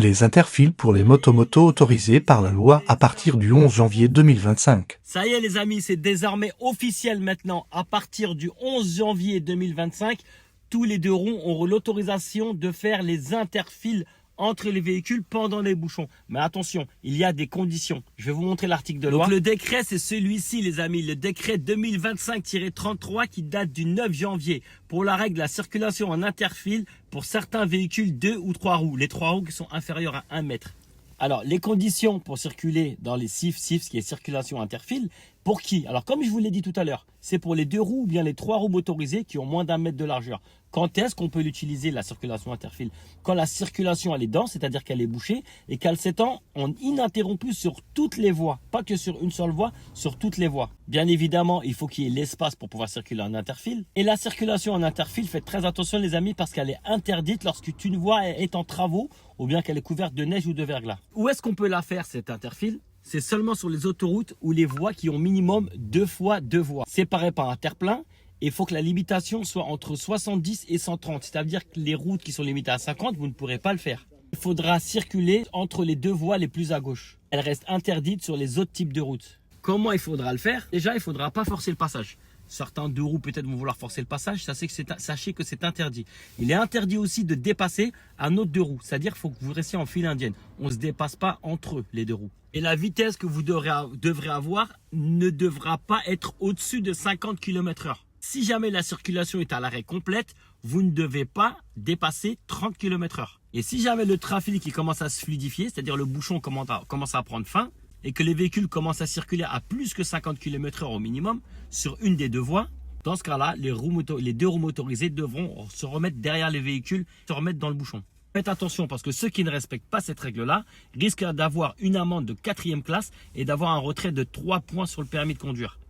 Les interfils pour les motos autorisés par la loi à partir du 11 janvier 2025. Ça y est les amis, c'est désormais officiel maintenant. À partir du 11 janvier 2025, tous les deux roues auront l'autorisation de faire les interfils entre les véhicules pendant les bouchons. Mais attention, il y a des conditions. Je vais vous montrer l'article de loi. Donc le décret, c'est celui-ci les amis, le décret 2025-33 qui date du 9 janvier pour la règle de la circulation en interfile pour certains véhicules 2 ou 3 roues. Les 3 roues qui sont inférieures à 1 mètre. Alors, les conditions pour circuler dans les CIF, ce qui est circulation interfile, pour qui? Alors, comme je vous l'ai dit tout à l'heure, c'est pour les 2 roues ou bien les 3 roues motorisées qui ont moins d'1 mètre de largeur. Quand est-ce qu'on peut l'utiliser, la circulation interfile? Quand la circulation, elle est dense, c'est-à-dire qu'elle est bouchée et qu'elle s'étend en ininterrompu sur toutes les voies. Pas que sur une seule voie, sur toutes les voies. Bien évidemment, il faut qu'il y ait l'espace pour pouvoir circuler en interfile. Et la circulation en interfile, faites très attention les amis, parce qu'elle est interdite lorsqu'une voie est en travaux ou bien qu'elle est couverte de neige ou de verglas. Où est-ce qu'on peut la faire, cette interfile? C'est seulement sur les autoroutes ou les voies qui ont minimum 2 fois 2 voies, séparées par un terre-plein. Et il faut que la limitation soit entre 70 et 130. C'est-à-dire que les routes qui sont limitées à 50, vous ne pourrez pas le faire. Il faudra circuler entre les 2 voies les plus à gauche. Elle reste interdite sur les autres types de routes. Comment il faudra le faire? Déjà, il ne faudra pas forcer le passage. Certains 2 roues peut-être vont vouloir forcer le passage. Sachez que c'est interdit. Il est interdit aussi de dépasser un autre 2 roues. C'est-à-dire qu'il faut que vous restiez en file indienne. On ne se dépasse pas entre eux, les 2 roues. Et la vitesse que vous devrez avoir ne devra pas être au-dessus de 50 km/h. Si jamais la circulation est à l'arrêt complète, vous ne devez pas dépasser 30 km/h. Et si jamais le trafic qui commence à se fluidifier, c'est-à-dire le bouchon commence à prendre fin, et que les véhicules commencent à circuler à plus que 50 km/h au minimum sur une des 2 voies, dans ce cas-là, les 2 roues motorisées devront se remettre derrière les véhicules, se remettre dans le bouchon. Faites attention parce que ceux qui ne respectent pas cette règle-là risquent d'avoir une amende de 4e classe et d'avoir un retrait de 3 points sur le permis de conduire.